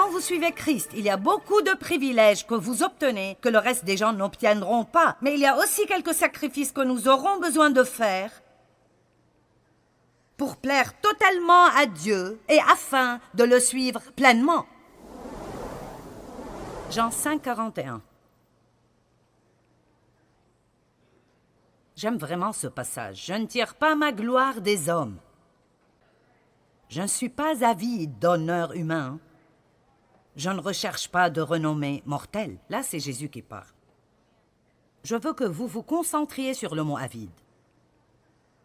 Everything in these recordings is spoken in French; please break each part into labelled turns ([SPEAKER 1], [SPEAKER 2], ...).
[SPEAKER 1] quand vous suivez Christ, il y a beaucoup de privilèges que vous obtenez que le reste des gens n'obtiendront pas. Mais il y a aussi quelques sacrifices que nous aurons besoin de faire pour plaire totalement à Dieu et afin de le suivre pleinement. Jean 5, 41. J'aime vraiment ce passage. Je ne tire pas ma gloire des hommes. Je ne suis pas avide d'honneur humain. Je ne recherche pas de renommée mortelle. Là, c'est Jésus qui parle. Je veux que vous vous concentriez sur le mot avide.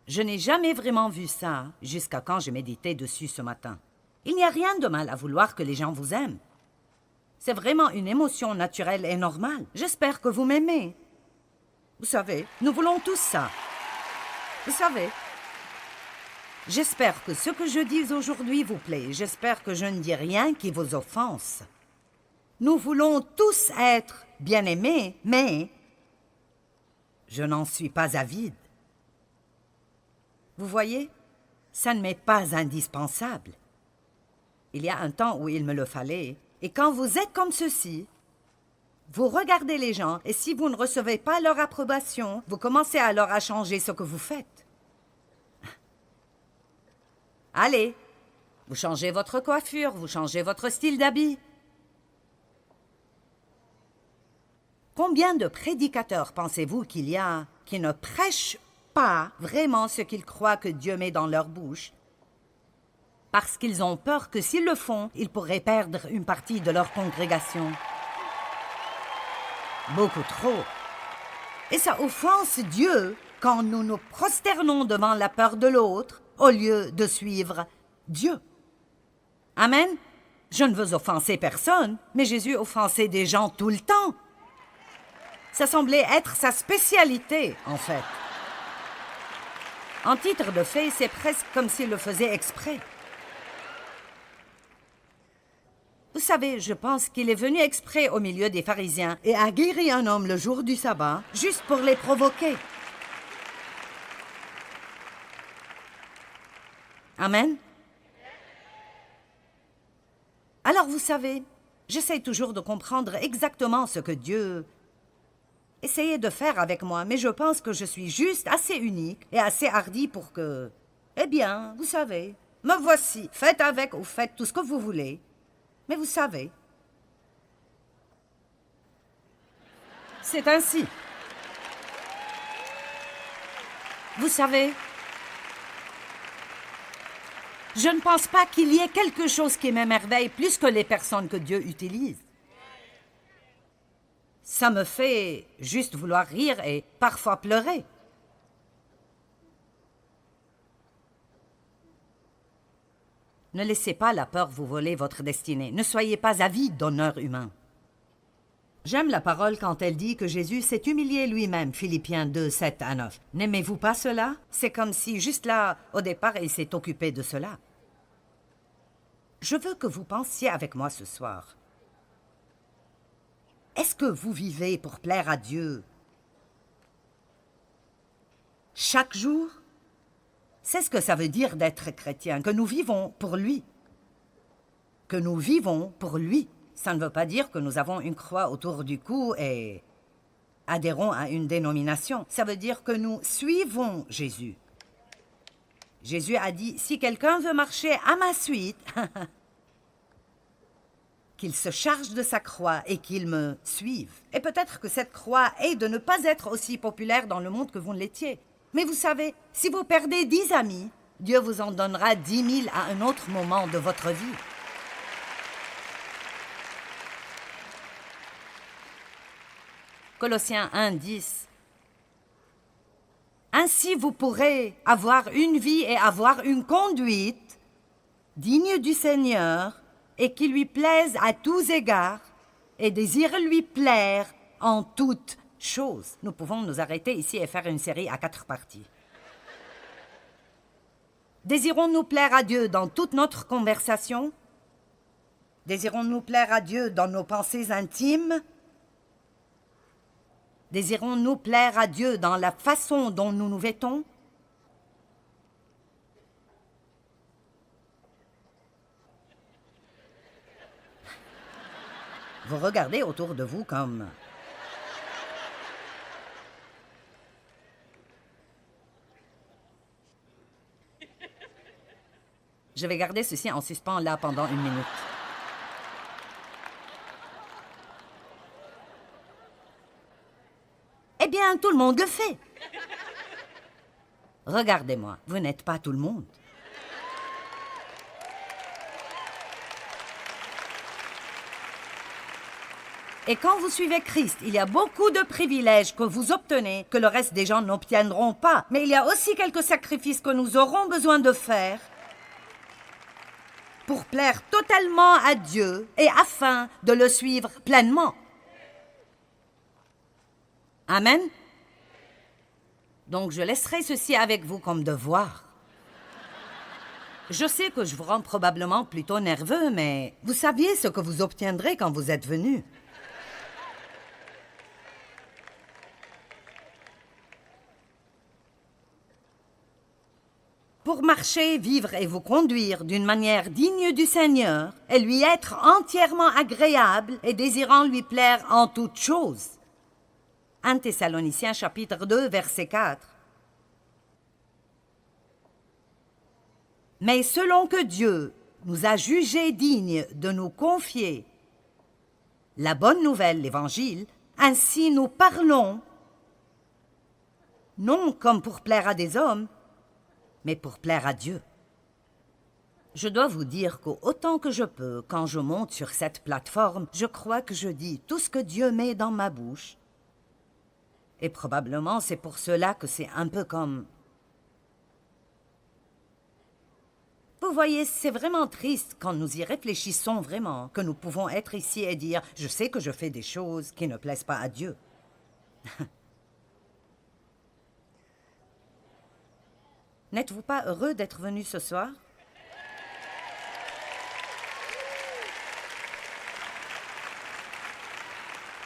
[SPEAKER 1] Je n'ai jamais vraiment vu ça jusqu'à quand j'ai médité dessus ce matin. Il n'y a rien de mal à vouloir que les gens vous aiment. C'est vraiment une émotion naturelle et normale. J'espère que vous m'aimez. Vous savez, nous voulons tous ça. Vous savez. J'espère que ce que je dis aujourd'hui vous plaît. J'espère que je ne dis rien qui vous offense. Nous voulons tous être bien-aimés, mais je n'en suis pas avide. Vous voyez, ça ne m'est pas indispensable. Il y a un temps où il me le fallait. Et quand vous êtes comme ceci, vous regardez les gens et si vous ne recevez pas leur approbation, vous commencez alors à changer ce que vous faites. Allez, vous changez votre coiffure, vous changez votre style d'habit. Combien de prédicateurs pensez-vous qu'il y a qui ne prêchent pas vraiment ce qu'ils croient que Dieu met dans leur bouche, parce qu'ils ont peur que s'ils le font, ils pourraient perdre une partie de leur congrégation. Beaucoup trop. Et ça offense Dieu quand nous nous prosternons devant la peur de l'autre au lieu de suivre Dieu. Amen. Je ne veux offenser personne, mais Jésus offensait des gens tout le temps. Ça semblait être sa spécialité, en fait. En titre de fait, c'est presque comme s'il le faisait exprès. Vous savez, je pense qu'il est venu exprès au milieu des pharisiens et a guéri un homme le jour du sabbat, juste pour les provoquer. Amen. Alors vous savez, j'essaie toujours de comprendre exactement ce que Dieu essayait de faire avec moi, mais je pense que je suis juste assez unique et assez hardi pour que... Eh bien, vous savez, me voici, faites avec ou faites tout ce que vous voulez. Mais vous savez, c'est ainsi. Vous savez, je ne pense pas qu'il y ait quelque chose qui m'émerveille plus que les personnes que Dieu utilise. Ça me fait juste vouloir rire et parfois pleurer. Ne laissez pas la peur vous voler votre destinée. Ne soyez pas avide d'honneur humain. J'aime la parole quand elle dit que Jésus s'est humilié lui-même, Philippiens 2, 7 à 9. N'aimez-vous pas cela? C'est comme si, juste là, au départ, il s'est occupé de cela. Je veux que vous pensiez avec moi ce soir. Est-ce que vous vivez pour plaire à Dieu chaque jour? C'est ce que ça veut dire d'être chrétien, que nous vivons pour lui. Que nous vivons pour lui. Ça ne veut pas dire que nous avons une croix autour du cou et adhérons à une dénomination. Ça veut dire que nous suivons Jésus. Jésus a dit, si quelqu'un veut marcher à ma suite, qu'il se charge de sa croix et qu'il me suive. Et peut-être que cette croix est de ne pas être aussi populaire dans le monde que vous ne l'étiez. Mais vous savez, si vous perdez 10 amis, Dieu vous en donnera 10 000 à un autre moment de votre vie. Colossiens 1, 10. Ainsi vous pourrez avoir une vie et avoir une conduite digne du Seigneur et qui lui plaise à tous égards et désire lui plaire en toutes choses. Nous pouvons nous arrêter ici et faire une série à 4 parties. Désirons-nous plaire à Dieu dans toute notre conversation? Désirons-nous plaire à Dieu dans nos pensées intimes? Désirons-nous plaire à Dieu dans la façon dont nous nous vêtons? Vous regardez autour de vous comme... Je vais garder ceci en suspens là pendant 1 minute. Eh bien, tout le monde le fait. Regardez-moi, vous n'êtes pas tout le monde. Et quand vous suivez Christ, il y a beaucoup de privilèges que vous obtenez que le reste des gens n'obtiendront pas. Mais il y a aussi quelques sacrifices que nous aurons besoin de faire pour plaire totalement à Dieu et afin de le suivre pleinement. Amen. Donc je laisserai ceci avec vous comme devoir. Je sais que je vous rends probablement plutôt nerveux, mais vous saviez ce que vous obtiendrez quand vous êtes venu. Pour marcher, vivre et vous conduire d'une manière digne du Seigneur et lui être entièrement agréable et désirant lui plaire en toutes choses. 1 Thessaloniciens chapitre 2, verset 4. Mais selon que Dieu nous a jugés dignes de nous confier la bonne nouvelle, l'Évangile, ainsi nous parlons, non comme pour plaire à des hommes, mais pour plaire à Dieu. Je dois vous dire qu'autant que je peux, quand je monte sur cette plateforme, je crois que je dis tout ce que Dieu met dans ma bouche. Et probablement c'est pour cela que c'est un peu comme... Vous voyez, c'est vraiment triste quand nous y réfléchissons vraiment, que nous pouvons être ici et dire « Je sais que je fais des choses qui ne plaisent pas à Dieu. » N'êtes-vous pas heureux d'être venu ce soir?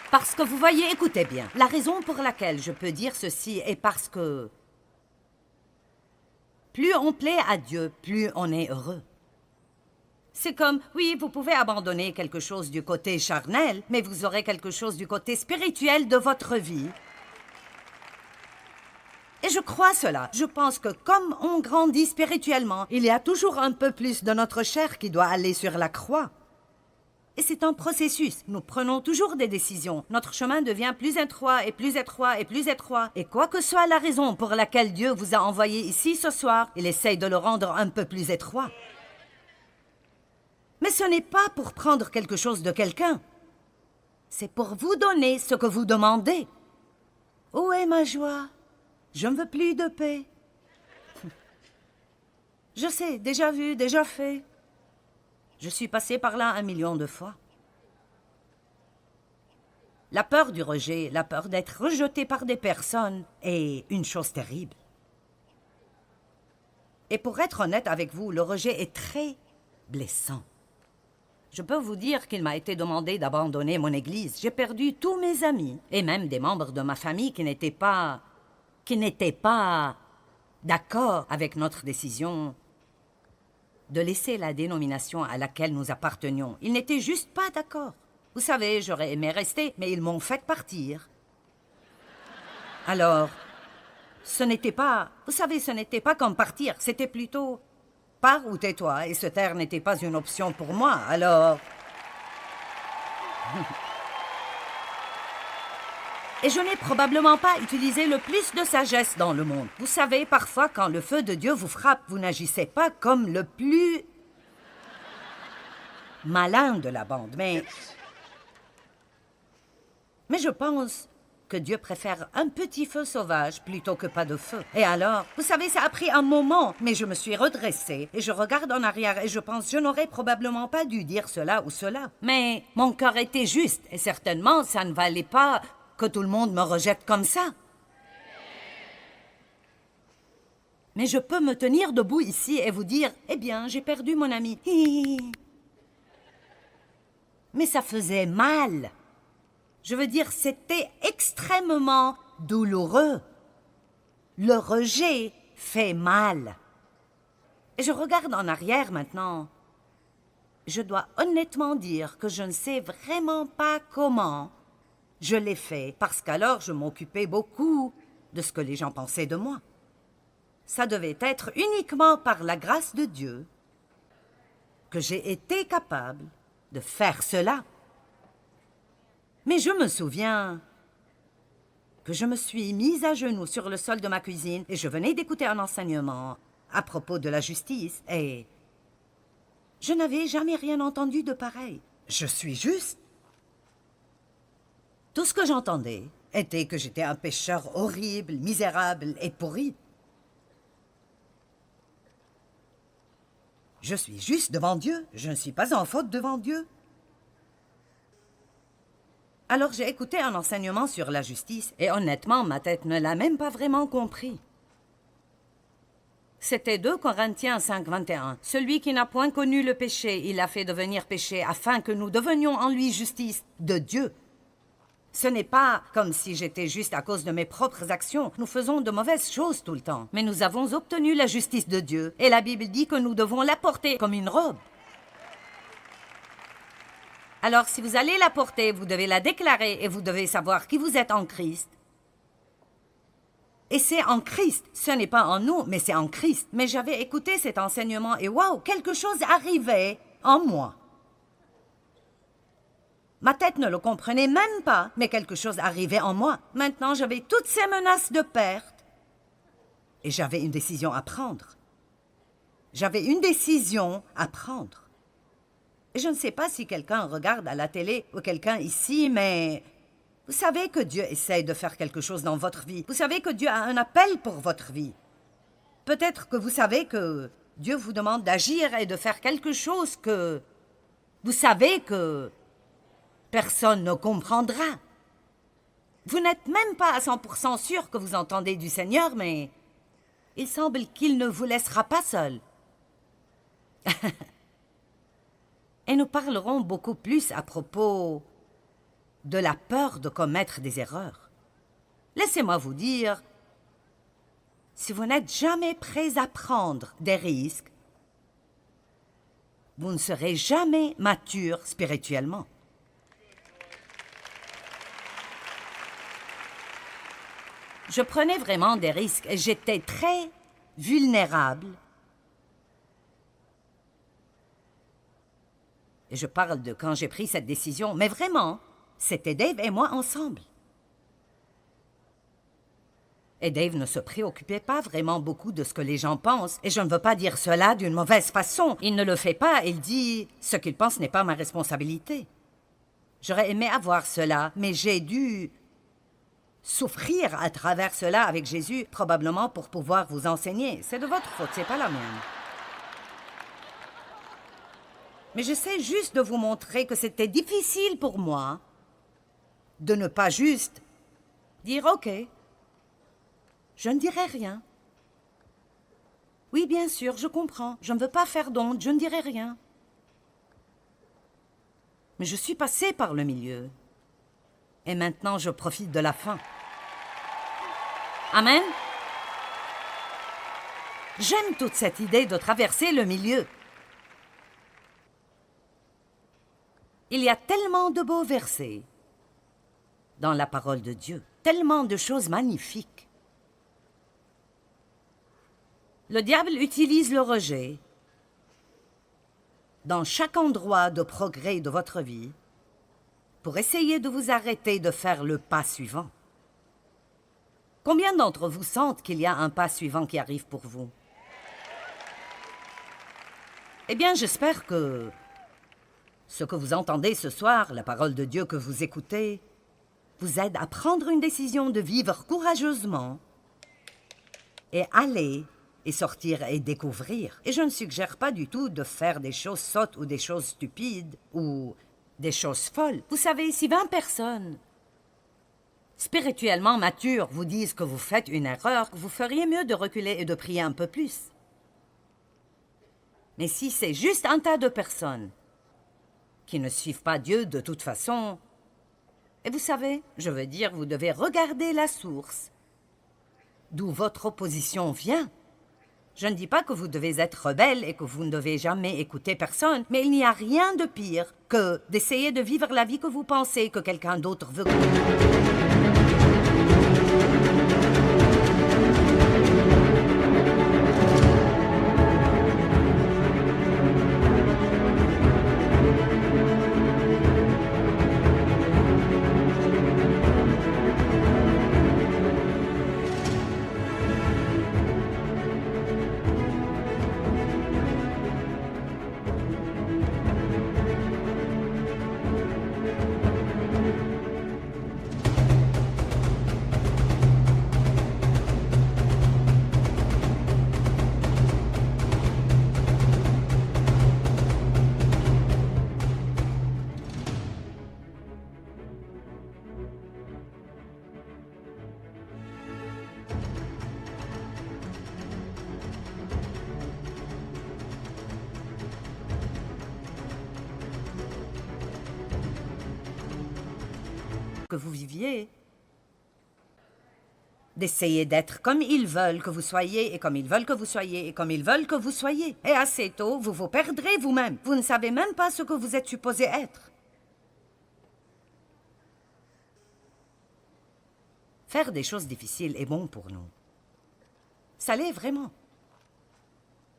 [SPEAKER 1] Parce que vous voyez, écoutez bien, la raison pour laquelle je peux dire ceci est parce que plus on plaît à Dieu, plus on est heureux. C'est comme, oui, vous pouvez abandonner quelque chose du côté charnel, mais vous aurez quelque chose du côté spirituel de votre vie. Et je crois cela. Je pense que comme on grandit spirituellement, il y a toujours un peu plus de notre chair qui doit aller sur la croix. Et c'est un processus. Nous prenons toujours des décisions. Notre chemin devient plus étroit et plus étroit et plus étroit. Et quoi que soit la raison pour laquelle Dieu vous a envoyé ici ce soir, il essaye de le rendre un peu plus étroit. Mais ce n'est pas pour prendre quelque chose de quelqu'un. C'est pour vous donner ce que vous demandez. Où est ma joie? Je ne veux plus de paix. Je sais, déjà vu, déjà fait. Je suis passé par là 1 million de fois. La peur du rejet, la peur d'être rejeté par des personnes est une chose terrible. Et pour être honnête avec vous, le rejet est très blessant. Je peux vous dire qu'il m'a été demandé d'abandonner mon église. J'ai perdu tous mes amis et même des membres de ma famille qui n'étaient pas d'accord avec notre décision de laisser la dénomination à laquelle nous appartenions. Ils n'étaient juste pas d'accord. Vous savez, j'aurais aimé rester, mais ils m'ont fait partir. Alors, ce n'était pas comme partir, c'était plutôt pars ou tais-toi, et se taire n'était pas une option pour moi, alors... Et je n'ai probablement pas utilisé le plus de sagesse dans le monde. Vous savez, parfois, quand le feu de Dieu vous frappe, vous n'agissez pas comme le plus malin de la bande. Mais je pense que Dieu préfère un petit feu sauvage plutôt que pas de feu. Et alors, vous savez, ça a pris un moment, mais je me suis redressée et je regarde en arrière et je pense, je n'aurais probablement pas dû dire cela ou cela. Mais mon cœur était juste et certainement, ça ne valait pas que tout le monde me rejette comme ça. Mais je peux me tenir debout ici et vous dire, eh bien, j'ai perdu mon ami. Mais ça faisait mal. Je veux dire, c'était extrêmement douloureux. Le rejet fait mal. Et je regarde en arrière maintenant. je dois honnêtement dire que je ne sais vraiment pas comment je l'ai fait, parce qu'alors je m'occupais beaucoup de ce que les gens pensaient de moi. Ça devait être uniquement par la grâce de Dieu que j'ai été capable de faire cela. Mais je me souviens que je me suis mise à genoux sur le sol de ma cuisine et je venais d'écouter un enseignement à propos de la justice et je n'avais jamais rien entendu de pareil. Je suis juste. Tout ce que j'entendais était que j'étais un pécheur horrible, misérable et pourri. Je suis juste devant Dieu. Je ne suis pas en faute devant Dieu. Alors j'ai écouté un enseignement sur la justice et honnêtement, ma tête ne l'a même pas vraiment compris. C'était 2 Corinthiens 5, 21. Celui qui n'a point connu le péché, il l'a fait devenir péché afin que nous devenions en lui justice de Dieu. Ce n'est pas comme si j'étais juste à cause de mes propres actions. Nous faisons de mauvaises choses tout le temps. Mais nous avons obtenu la justice de Dieu. Et la Bible dit que nous devons la porter comme une robe. Alors, si vous allez la porter, vous devez la déclarer et vous devez savoir qui vous êtes en Christ. Et c'est en Christ. Ce n'est pas en nous, mais c'est en Christ. Mais j'avais écouté cet enseignement et waouh, quelque chose arrivait en moi. Ma tête ne le comprenait même pas, mais quelque chose arrivait en moi. Maintenant, j'avais toutes ces menaces de perte. Et j'avais une décision à prendre. J'avais une décision à prendre. Et je ne sais pas si quelqu'un regarde à la télé ou quelqu'un ici, mais vous savez que Dieu essaye de faire quelque chose dans votre vie. Vous savez que Dieu a un appel pour votre vie. Peut-être que vous savez que Dieu vous demande d'agir et de faire quelque chose que vous savez que personne ne comprendra. Vous n'êtes même pas à 100% sûr que vous entendez du Seigneur, mais il semble qu'il ne vous laissera pas seul. Et nous parlerons beaucoup plus à propos de la peur de commettre des erreurs. Laissez-moi vous dire, si vous n'êtes jamais prêts à prendre des risques, vous ne serez jamais mature spirituellement. Je prenais vraiment des risques et j'étais très vulnérable. Et je parle de quand j'ai pris cette décision, mais vraiment, c'était Dave et moi ensemble. Et Dave ne se préoccupait pas vraiment beaucoup de ce que les gens pensent, et je ne veux pas dire cela d'une mauvaise façon. Il ne le fait pas, il dit « ce qu'il pense n'est pas ma responsabilité ». J'aurais aimé avoir cela, mais j'ai dû souffrir à travers cela avec Jésus, probablement pour pouvoir vous enseigner. C'est de votre faute, c'est pas la mienne. Mais j'essaie juste de vous montrer que c'était difficile pour moi de ne pas juste dire « OK, je ne dirai rien. Oui, bien sûr, je comprends. Je ne veux pas faire d'honte, je ne dirai rien. » Mais je suis passée par le milieu. Et maintenant, je profite de la fin. Amen. J'aime toute cette idée de traverser le milieu. Il y a tellement de beaux versets dans la parole de Dieu, tellement de choses magnifiques. Le diable utilise le rejet dans chaque endroit de progrès de votre vie pour essayer de vous arrêter de faire le pas suivant. Combien d'entre vous sentent qu'il y a un pas suivant qui arrive pour vous? Eh bien, j'espère que ce que vous entendez ce soir, la parole de Dieu que vous écoutez, vous aide à prendre une décision de vivre courageusement et aller et sortir et découvrir. Et je ne suggère pas du tout de faire des choses sottes ou des choses stupides ou des choses folles. Vous savez, si 20 personnes spirituellement matures vous disent que vous faites une erreur, vous feriez mieux de reculer et de prier un peu plus. Mais si c'est juste un tas de personnes qui ne suivent pas Dieu de toute façon, et vous savez, je veux dire, vous devez regarder la source d'où votre opposition vient. Je ne dis pas que vous devez être rebelle et que vous ne devez jamais écouter personne, mais il n'y a rien de pire que d'essayer de vivre la vie que vous pensez que quelqu'un d'autre veut que vous viviez. D'essayer d'être comme ils veulent que vous soyez, et comme ils veulent que vous soyez, et comme ils veulent que vous soyez. Et assez tôt, vous vous perdrez vous-même. Vous ne savez même pas ce que vous êtes supposé être. Faire des choses difficiles est bon pour nous. Ça l'est vraiment.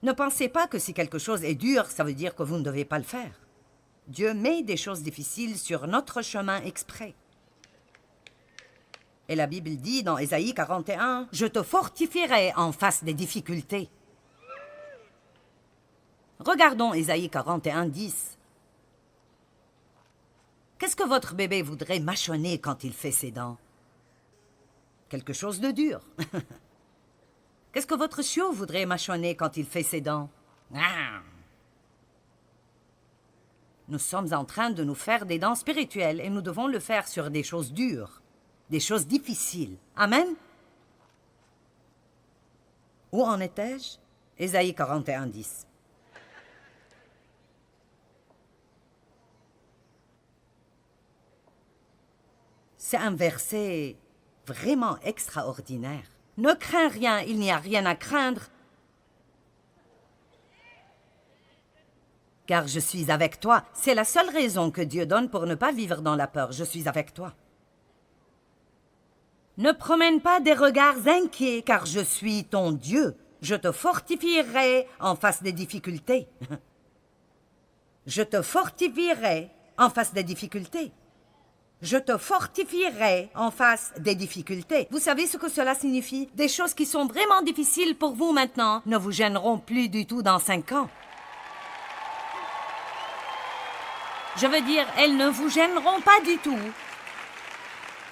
[SPEAKER 1] Ne pensez pas que si quelque chose est dur, ça veut dire que vous ne devez pas le faire. Dieu met des choses difficiles sur notre chemin exprès. Et la Bible dit dans Ésaïe 41, « Je te fortifierai en face des difficultés. » Regardons Ésaïe 41, 10. Qu'est-ce que votre bébé voudrait mâchonner quand il fait ses dents? Quelque chose de dur. Qu'est-ce que votre chiot voudrait mâchonner quand il fait ses dents? Nous sommes en train de nous faire des dents spirituelles et nous devons le faire sur des choses dures. Des choses difficiles. Amen? Où en étais-je? Ésaïe 41, 10. C'est un verset vraiment extraordinaire. Ne crains rien, il n'y a rien à craindre, car je suis avec toi. C'est la seule raison que Dieu donne pour ne pas vivre dans la peur. Je suis avec toi. Ne promène pas des regards inquiets, car je suis ton Dieu. Je te fortifierai en face des difficultés. Je te fortifierai en face des difficultés. Je te fortifierai en face des difficultés. Vous savez ce que cela signifie? Des choses qui sont vraiment difficiles pour vous maintenant ne vous gêneront plus du tout dans 5 ans. Je veux dire, elles ne vous gêneront pas du tout.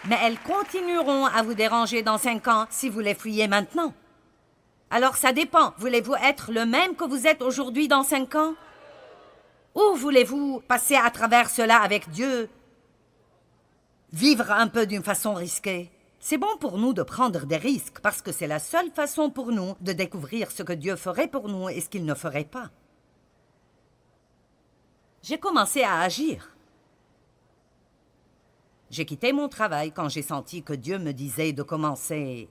[SPEAKER 1] Mais elles continueront à vous déranger dans 5 ans si vous les fuyez maintenant. Alors ça dépend. Voulez-vous être le même que vous êtes aujourd'hui dans 5 ans? Ou voulez-vous passer à travers cela avec Dieu? Vivre un peu d'une façon risquée. C'est bon pour nous de prendre des risques parce que c'est la seule façon pour nous de découvrir ce que Dieu ferait pour nous et ce qu'il ne ferait pas. J'ai commencé à agir. J'ai quitté mon travail quand j'ai senti que Dieu me disait de commencer.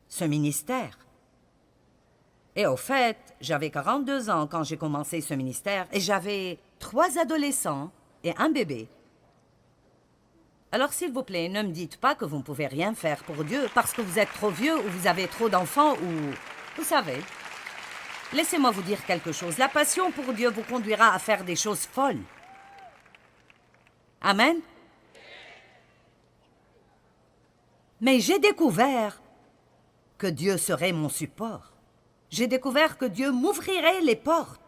[SPEAKER 1] Ce ministère. Et au fait, j'avais 42 ans quand j'ai commencé ce ministère et j'avais 3 adolescents et un bébé. Alors s'il vous plaît, ne me dites pas que vous ne pouvez rien faire pour Dieu parce que vous êtes trop vieux ou vous avez trop d'enfants ou... Vous savez, laissez-moi vous dire quelque chose. La passion pour Dieu vous conduira à faire des choses folles. Amen. Mais j'ai découvert que Dieu serait mon support. J'ai découvert que Dieu m'ouvrirait les portes.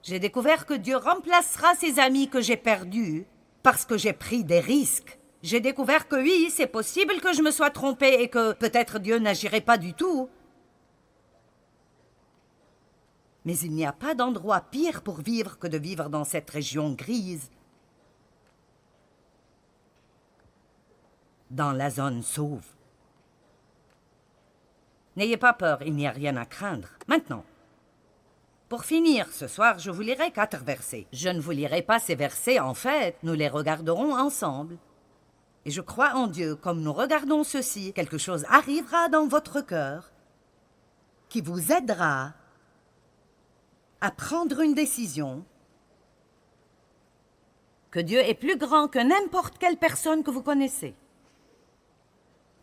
[SPEAKER 1] J'ai découvert que Dieu remplacera ces amis que j'ai perdus parce que j'ai pris des risques. J'ai découvert que oui, c'est possible que je me sois trompée et que peut-être Dieu n'agirait pas du tout. Mais il n'y a pas d'endroit pire pour vivre que de vivre dans cette région grise, dans la zone sauve. N'ayez pas peur, il n'y a rien à craindre. Maintenant, pour finir, ce soir, je vous lirai 4 versets. Je ne vous lirai pas ces versets, en fait, nous les regarderons ensemble. Et je crois en Dieu, comme nous regardons ceci, quelque chose arrivera dans votre cœur qui vous aidera à prendre une décision, que Dieu est plus grand que n'importe quelle personne que vous connaissez.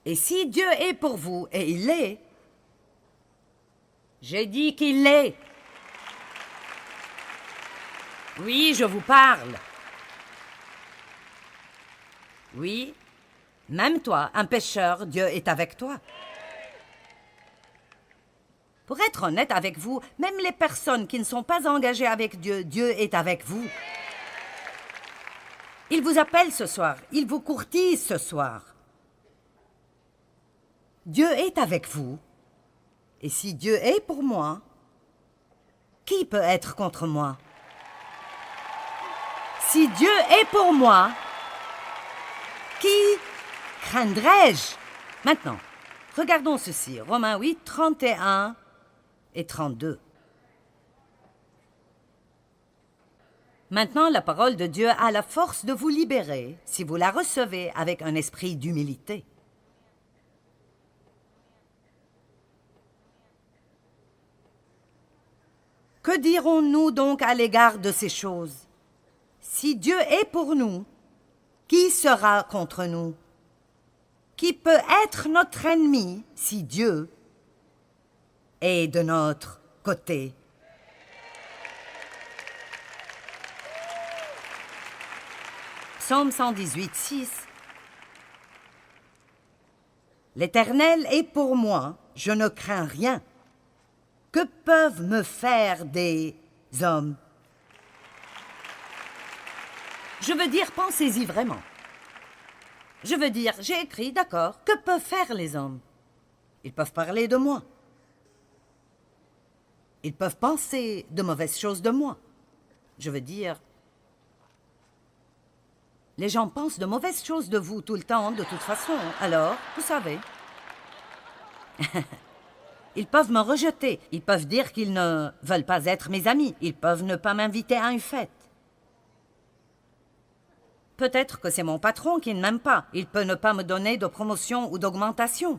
[SPEAKER 1] Et si Dieu est pour vous, et il l'est, j'ai dit qu'il l'est. Oui, je vous parle. Oui, même toi, un pécheur, Dieu est avec toi. Pour être honnête avec vous, même les personnes qui ne sont pas engagées avec Dieu, Dieu est avec vous. Il vous appelle ce soir, il vous courtise ce soir. Dieu est avec vous. Et si Dieu est pour moi, qui peut être contre moi? Si Dieu est pour moi, qui craindrais-je? Maintenant, regardons ceci, Romains 8, 31 et 32. Maintenant, la parole de Dieu a la force de vous libérer si vous la recevez avec un esprit d'humilité. Que dirons-nous donc à l'égard de ces choses? Si Dieu est pour nous, qui sera contre nous? Qui peut être notre ennemi si Dieu est de notre côté? Psaume 118, 6. L'Éternel est pour moi, je ne crains rien. Que peuvent me faire des hommes? Je veux dire, pensez-y vraiment. Je veux dire, j'ai écrit, d'accord, que peuvent faire les hommes? Ils peuvent parler de moi. Ils peuvent penser de mauvaises choses de moi. Je veux dire, les gens pensent de mauvaises choses de vous tout le temps, de toute façon. Alors, vous savez. Ils peuvent me rejeter. Ils peuvent dire qu'ils ne veulent pas être mes amis. Ils peuvent ne pas m'inviter à une fête. Peut-être que c'est mon patron qui ne m'aime pas. Il peut ne pas me donner de promotion ou d'augmentation.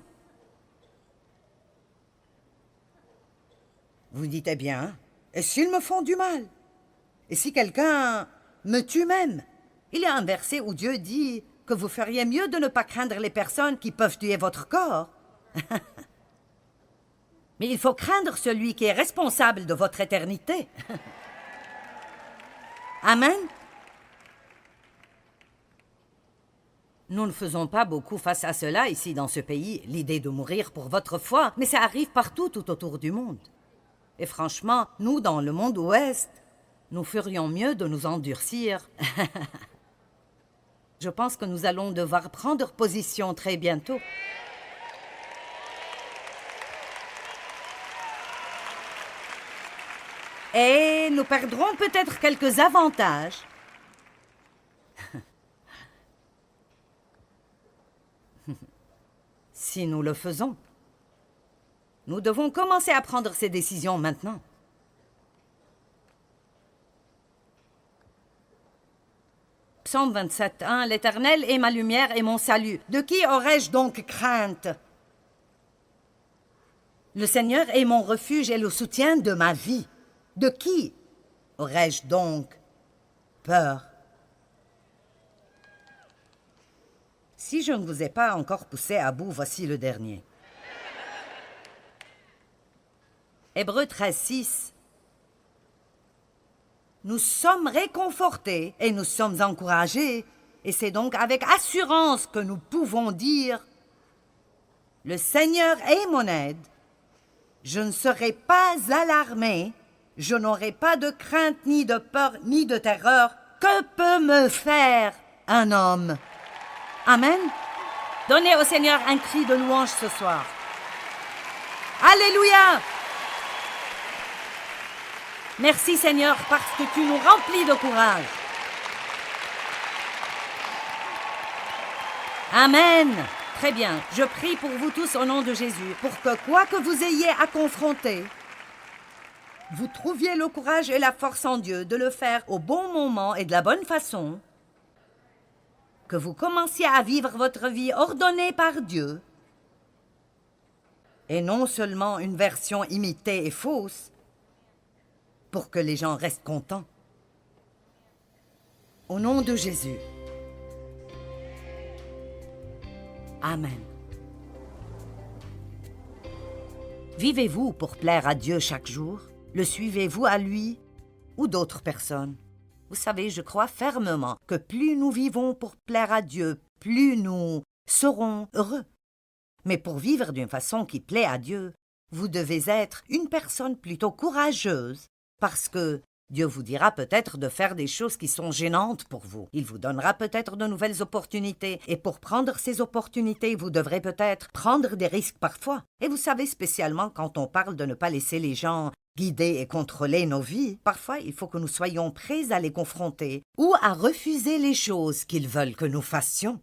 [SPEAKER 1] Vous dites, eh bien, et s'ils me font du mal? Et si quelqu'un me tue même? Il y a un verset où Dieu dit que vous feriez mieux de ne pas craindre les personnes qui peuvent tuer votre corps. Mais il faut craindre celui qui est responsable de votre éternité. Amen. Nous ne faisons pas beaucoup face à cela ici dans ce pays, l'idée de mourir pour votre foi, mais ça arrive partout tout autour du monde. Et franchement, nous, dans le monde ouest, nous ferions mieux de nous endurcir. Je pense que nous allons devoir prendre position très bientôt. Et nous perdrons peut-être quelques avantages. Si nous le faisons. Nous devons commencer à prendre ces décisions maintenant. Psaume 27, 1. L'Éternel est ma lumière et mon salut. De qui aurais-je donc crainte? Le Seigneur est mon refuge et le soutien de ma vie. De qui aurais-je donc peur? Si je ne vous ai pas encore poussé à bout, voici le dernier. Hébreux 13:6. Nous sommes réconfortés et nous sommes encouragés, et c'est donc avec assurance que nous pouvons dire « Le Seigneur est mon aide, je ne serai pas alarmé, je n'aurai pas de crainte, ni de peur, ni de terreur. Que peut me faire un homme ?» Amen. Donnez au Seigneur un cri de louange ce soir. Alléluia! Merci Seigneur parce que tu nous remplis de courage. Amen. Très bien. Je prie pour vous tous au nom de Jésus, pour que quoi que vous ayez à confronter, vous trouviez le courage et la force en Dieu de le faire au bon moment et de la bonne façon, que vous commenciez à vivre votre vie ordonnée par Dieu, et non seulement une version imitée et fausse, pour que les gens restent contents. Au nom de Jésus. Amen. Vivez-vous pour plaire à Dieu chaque jour? Le suivez-vous à lui ou d'autres personnes? Vous savez, je crois fermement que plus nous vivons pour plaire à Dieu, plus nous serons heureux. Mais pour vivre d'une façon qui plaît à Dieu, vous devez être une personne plutôt courageuse, parce que Dieu vous dira peut-être de faire des choses qui sont gênantes pour vous. Il vous donnera peut-être de nouvelles opportunités, et pour prendre ces opportunités, vous devrez peut-être prendre des risques parfois. Et vous savez, spécialement quand on parle de ne pas laisser les gens guider et contrôler nos vies, parfois il faut que nous soyons prêts à les confronter ou à refuser les choses qu'ils veulent que nous fassions.